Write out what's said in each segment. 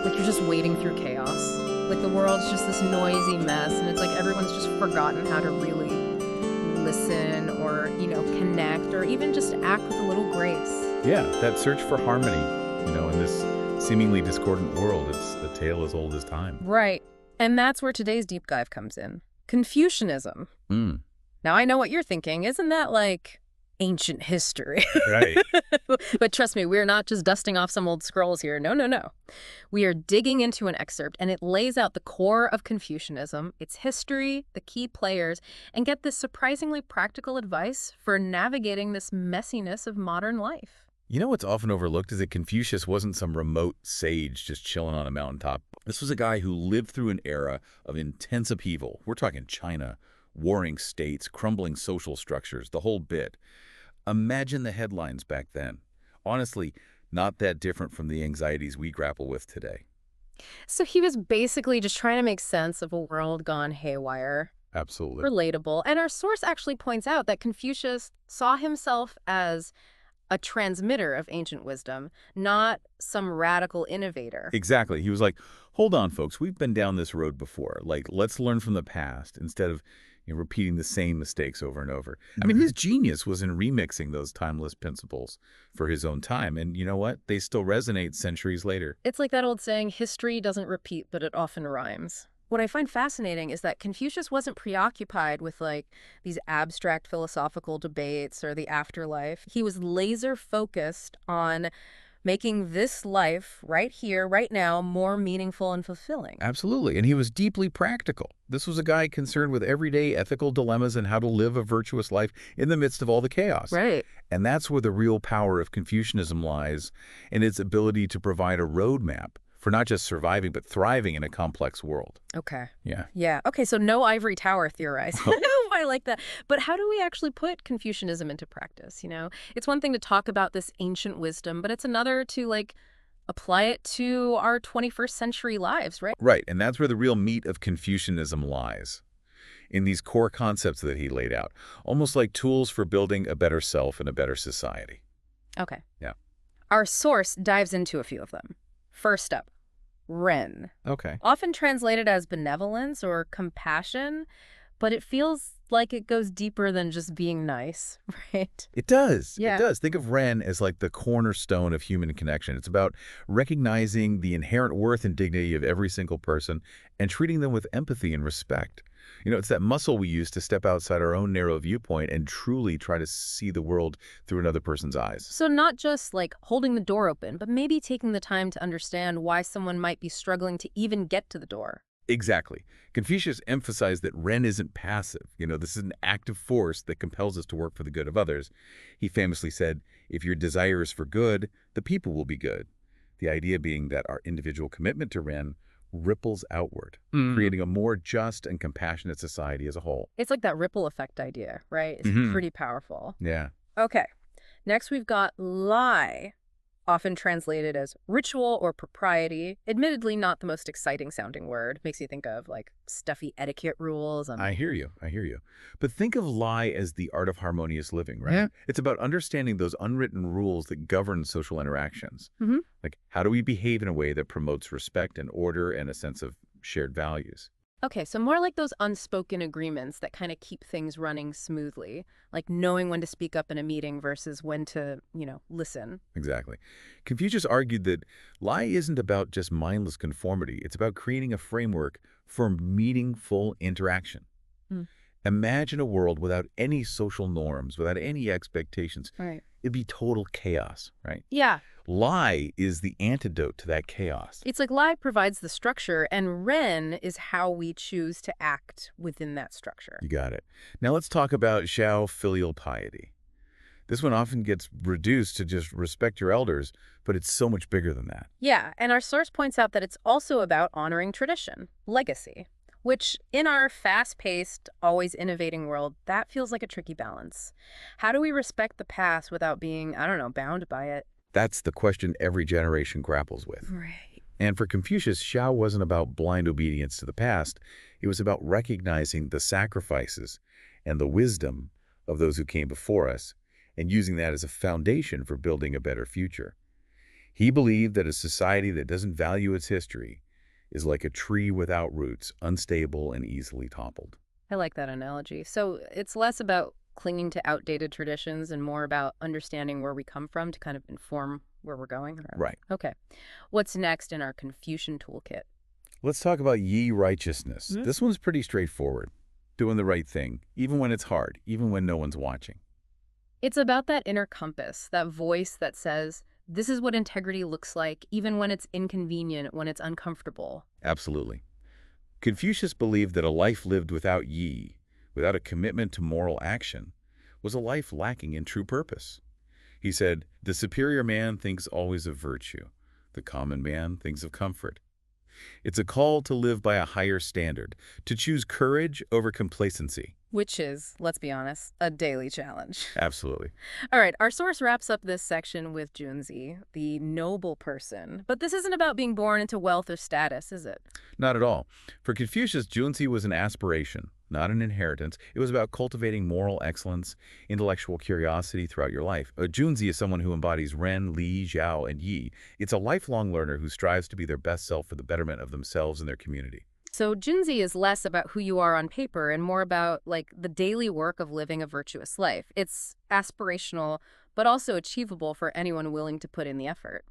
Like you're just wading through chaos. Like the world's just this noisy mess, and it's like everyone's just forgotten how to really listen or, connect or even just act with a little grace. Yeah, that search for harmony, in this seemingly discordant world, it's a tale as old as time. Right. And that's where today's deep dive comes in. Confucianism. Mm, Now, I know what you're thinking. Isn't that like ancient history? right. But trust me, we're not just dusting off some old scrolls here. No, no, no. We are digging into an excerpt, and it lays out the core of Confucianism, its history, the key players, and get this surprisingly practical advice for navigating this messiness of modern life. You know what's often overlooked is that Confucius wasn't some remote sage just chilling on a mountaintop. This was a guy who lived through an era of intense upheaval. We're talking China, warring states, crumbling social structures, the whole bit. Imagine the headlines back then. Honestly, not that different from the anxieties we grapple with today. So he was basically just trying to make sense of a world gone haywire. Absolutely. Relatable. And our source actually points out that Confucius saw himself as a transmitter of ancient wisdom, not some radical innovator. Exactly. He was like, hold on, folks, we've been down this road before. Like, let's learn from the past instead of repeating the same mistakes over and over. I mean, his genius was in remixing those timeless principles for his own time. And you know what? They still resonate centuries later. It's like that old saying, history doesn't repeat, but it often rhymes. What I find fascinating is that Confucius wasn't preoccupied with these abstract philosophical debates or the afterlife. He was laser focused on making this life right here, right now, more meaningful and fulfilling. Absolutely. And he was deeply practical. This was a guy concerned with everyday ethical dilemmas and how to live a virtuous life in the midst of all the chaos. Right. And that's where the real power of Confucianism lies, in its ability to provide a roadmap for not just surviving, but thriving in a complex world. Okay. Yeah. Yeah. Okay, so no ivory tower theorizing. I like that. But how do we actually put Confucianism into practice, It's one thing to talk about this ancient wisdom, but it's another to, apply it to our 21st century lives, right? Right. And that's where the real meat of Confucianism lies, in these core concepts that he laid out, almost like tools for building a better self and a better society. Okay. Yeah. Our source dives into a few of them. First up, Ren. Okay. Often translated as benevolence or compassion, but it feels like it goes deeper than just being nice, right? It does. Yeah. It does. Think of Ren as like the cornerstone of human connection. It's about recognizing the inherent worth and dignity of every single person and treating them with empathy and respect. It's that muscle we use to step outside our own narrow viewpoint and truly try to see the world through another person's eyes. So not just holding the door open, but maybe taking the time to understand why someone might be struggling to even get to the door. Exactly. Confucius emphasized that Ren isn't passive. This is an active force that compels us to work for the good of others. He famously said, if your desire is for good, the people will be good. The idea being that our individual commitment to Ren ripples outward, creating a more just and compassionate society as a whole. It's like that ripple effect idea, right? It's pretty powerful. Yeah. Okay. Next, we've got lie, often translated as ritual or propriety. Admittedly, not the most exciting sounding word. Makes you think of stuffy etiquette rules. I hear you. I hear you. But think of lie as the art of harmonious living, right? Yeah. It's about understanding those unwritten rules that govern social interactions. Mm-hmm. Like, how do we behave in a way that promotes respect and order and a sense of shared values? Okay, so more like those unspoken agreements that kind of keep things running smoothly, like knowing when to speak up in a meeting versus when to, listen. Exactly. Confucius argued that lie isn't about just mindless conformity. It's about creating a framework for meaningful interaction. Mm. Imagine a world without any social norms, without any expectations. Right. It'd be total chaos, right? Yeah. Lie is the antidote to that chaos. It's like lie provides the structure, and Ren is how we choose to act within that structure. You got it. Now let's talk about xiao, filial piety. This one often gets reduced to just respect your elders, but it's so much bigger than that. Yeah, and our source points out that it's also about honoring tradition, legacy, which in our fast-paced, always innovating world, that feels like a tricky balance. How do we respect the past without being, bound by it? That's the question every generation grapples with. Right. And for Confucius, xiao wasn't about blind obedience to the past. It was about recognizing the sacrifices and the wisdom of those who came before us and using that as a foundation for building a better future. He believed that a society that doesn't value its history is like a tree without roots, unstable and easily toppled. I like that analogy. So it's less about clinging to outdated traditions and more about understanding where we come from to kind of inform where we're going. Right. Okay. What's next in our Confucian toolkit? Let's talk about ye righteousness. This one's pretty straightforward. Doing the right thing, even when it's hard, even when no one's watching. It's about that inner compass, that voice that says, this is what integrity looks like, even when it's inconvenient, when it's uncomfortable. Absolutely. Confucius believed that a life lived without ye, without a commitment to moral action, was a life lacking in true purpose. He said, the superior man thinks always of virtue. The common man thinks of comfort. It's a call to live by a higher standard, to choose courage over complacency. Which is, let's be honest, a daily challenge. Absolutely. All right, our source wraps up this section with Junzi, the noble person. But this isn't about being born into wealth or status, is it? Not at all. For Confucius, Junzi was an aspiration, not an inheritance. It was about cultivating moral excellence, intellectual curiosity throughout your life. A Junzi is someone who embodies Ren, Li, Xiao, and Yi. It's a lifelong learner who strives to be their best self for the betterment of themselves and their community. So Junzi is less about who you are on paper and more about, like, the daily work of living a virtuous life. It's aspirational, but also achievable for anyone willing to put in the effort.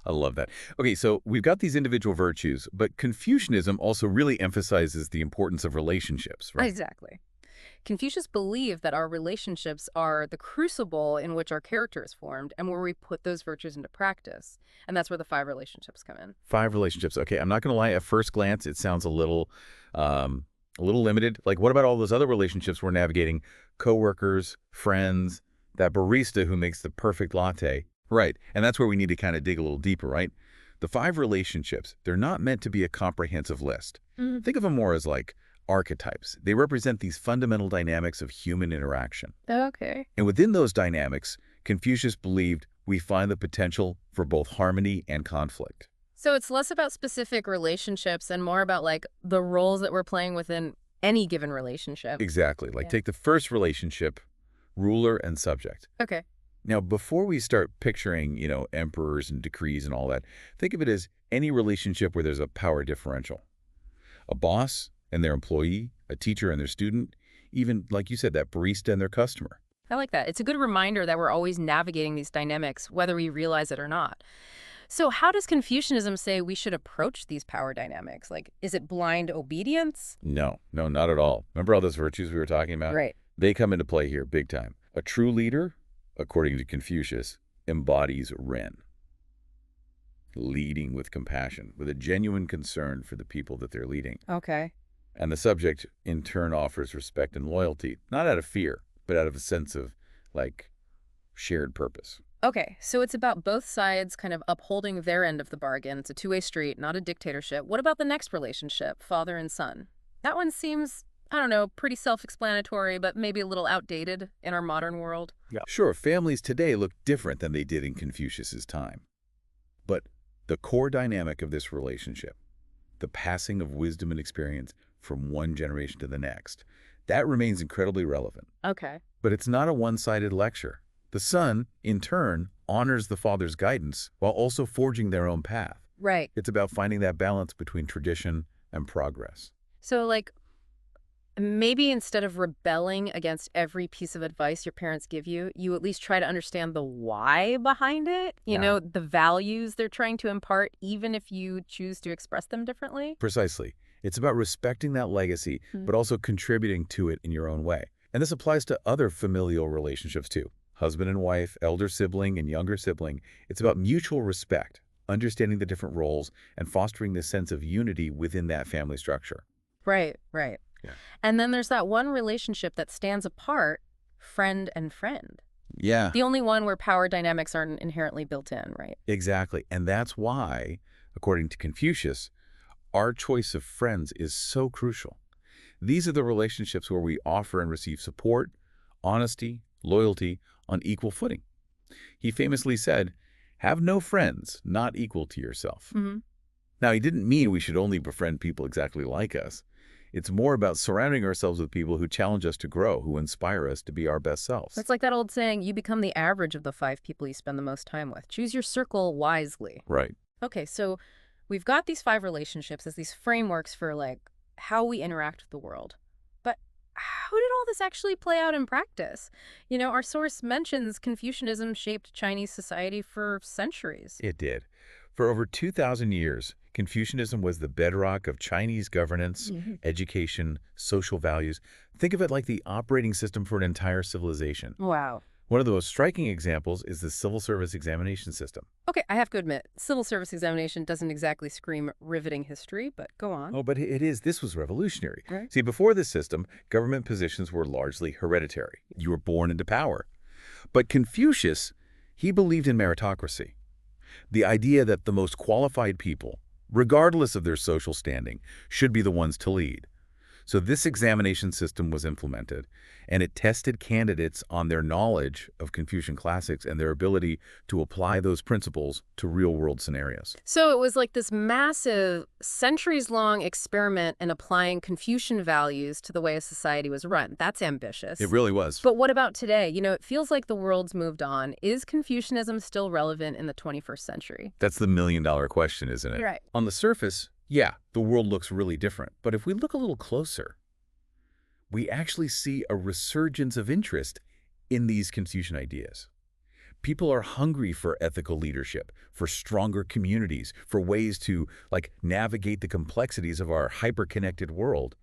I love that. Okay, so we've got these individual virtues, but Confucianism also really emphasizes the importance of relationships, right? Exactly. Confucius believed that our relationships are the crucible in which our character is formed and where we put those virtues into practice. And that's where the 5 relationships come in. 5 relationships. Okay, I'm not going to lie. At first glance, it sounds a little limited. Like, what about all those other relationships we're navigating? Coworkers, friends, that barista who makes the perfect latte. Right, and that's where we need to kind of dig a little deeper, right? The 5 relationships, they're not meant to be a comprehensive list. Think of them more as like archetypes. They represent these fundamental dynamics of human interaction. Okay. And within those dynamics, Confucius believed we find the potential for both harmony and conflict. So it's less about specific relationships and more about, like, the roles that we're playing within any given relationship. Exactly. Like, Yeah. take the first relationship, ruler and subject. Okay. Now, before we start picturing, emperors and decrees and all that, think of it as any relationship where there's a power differential. A boss and their employee, a teacher and their student, even, like you said, that barista and their customer. I like that. It's a good reminder that we're always navigating these dynamics, whether we realize it or not. So how does Confucianism say we should approach these power dynamics? Like, is it blind obedience? No, not at all. Remember all those virtues we were talking about? Right. They come into play here big time. A true leader, according to Confucius, embodies Ren. Leading with compassion, with a genuine concern for the people that they're leading. Okay. And the subject, in turn, offers respect and loyalty, not out of fear, but out of a sense of, like, shared purpose. Okay, so it's about both sides kind of upholding their end of the bargain. It's a two-way street, not a dictatorship. What about the next relationship, father and son? That one seems, I don't know, pretty self-explanatory, but maybe a little outdated in our modern world. Yeah. Sure, families today look different than they did in Confucius's time. But the core dynamic of this relationship, the passing of wisdom and experience from one generation to the next, that remains incredibly relevant. Okay. But it's not a one-sided lecture. The son, in turn, honors the father's guidance while also forging their own path. Right. It's about finding that balance between tradition and progress. So, like, maybe instead of rebelling against every piece of advice your parents give you, you at least try to understand the why behind it, Yeah. the values they're trying to impart, even if you choose to express them differently. Precisely. It's about respecting that legacy, but also contributing to it in your own way. And this applies to other familial relationships too. Husband and wife, elder sibling and younger sibling. It's about mutual respect, understanding the different roles, and fostering this sense of unity within that family structure. Right, right. Yeah. And then there's that one relationship that stands apart, friend and friend. Yeah, The only one where power dynamics aren't inherently built in, right? exactly. And that's why, according to Confucius, our choice of friends is so crucial. These are the relationships where we offer and receive support, honesty, loyalty on equal footing. He famously said, have no friends not equal to yourself. Mm-hmm. Now, he didn't mean we should only befriend people exactly like us. It's more about surrounding ourselves with people who challenge us to grow, who inspire us to be our best selves. It's like that old saying, you become the average of the 5 people you spend the most time with. Choose your circle wisely. Right. Okay, so we've got these 5 relationships as these frameworks for, like, how we interact with the world. But how did all this actually play out in practice? Our source mentions Confucianism shaped Chinese society for centuries. It did. For over 2,000 years, Confucianism was the bedrock of Chinese governance, education, social values. Think of it like the operating system for an entire civilization. Wow. One of the most striking examples is the civil service examination system. Okay, I have to admit, civil service examination doesn't exactly scream riveting history, but go on. Oh, but it is. This was revolutionary. Right. See, before this system, government positions were largely hereditary. You were born into power. But Confucius, he believed in meritocracy. The idea that the most qualified people, regardless of their social standing, should be the ones to lead. So this examination system was implemented, and it tested candidates on their knowledge of Confucian classics and their ability to apply those principles to real-world scenarios. So it was like this massive, centuries-long experiment in applying Confucian values to the way a society was run. That's ambitious. It really was. But what about today? It feels like the world's moved on. Is Confucianism still relevant in the 21st century? That's the million-dollar question, isn't it? Right. On the surface, yeah, the world looks really different. But if we look a little closer, we actually see a resurgence of interest in these Confucian ideas. People are hungry for ethical leadership, for stronger communities, for ways to, navigate the complexities of our hyper-connected world.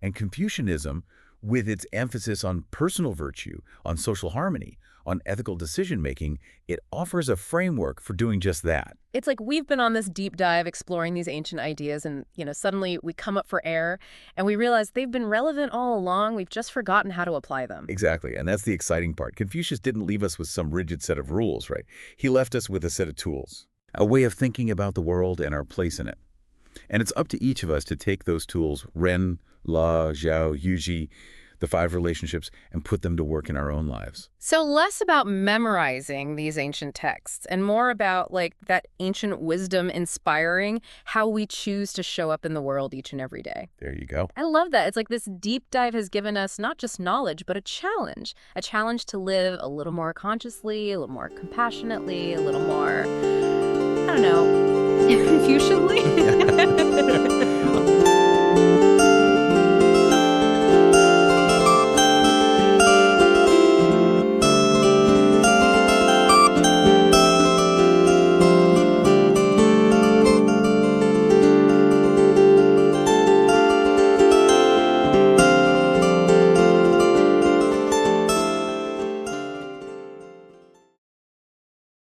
And Confucianism, with its emphasis on personal virtue, on social harmony, on ethical decision-making, it offers a framework for doing just that. It's like we've been on this deep dive exploring these ancient ideas and, suddenly we come up for air and we realize they've been relevant all along. We've just forgotten how to apply them. Exactly, and that's the exciting part. Confucius didn't leave us with some rigid set of rules, right? He left us with a set of tools, a way of thinking about the world and our place in it. And it's up to each of us to take those tools, Ren, La, Xiao, Yuji, the 5 relationships, and put them to work in our own lives. So less about memorizing these ancient texts and more about that ancient wisdom inspiring how we choose to show up in the world each and every day. There you go. I love that. It's like this deep dive has given us not just knowledge, but a challenge to live a little more consciously, a little more compassionately, a little more, I don't know, Confucianly.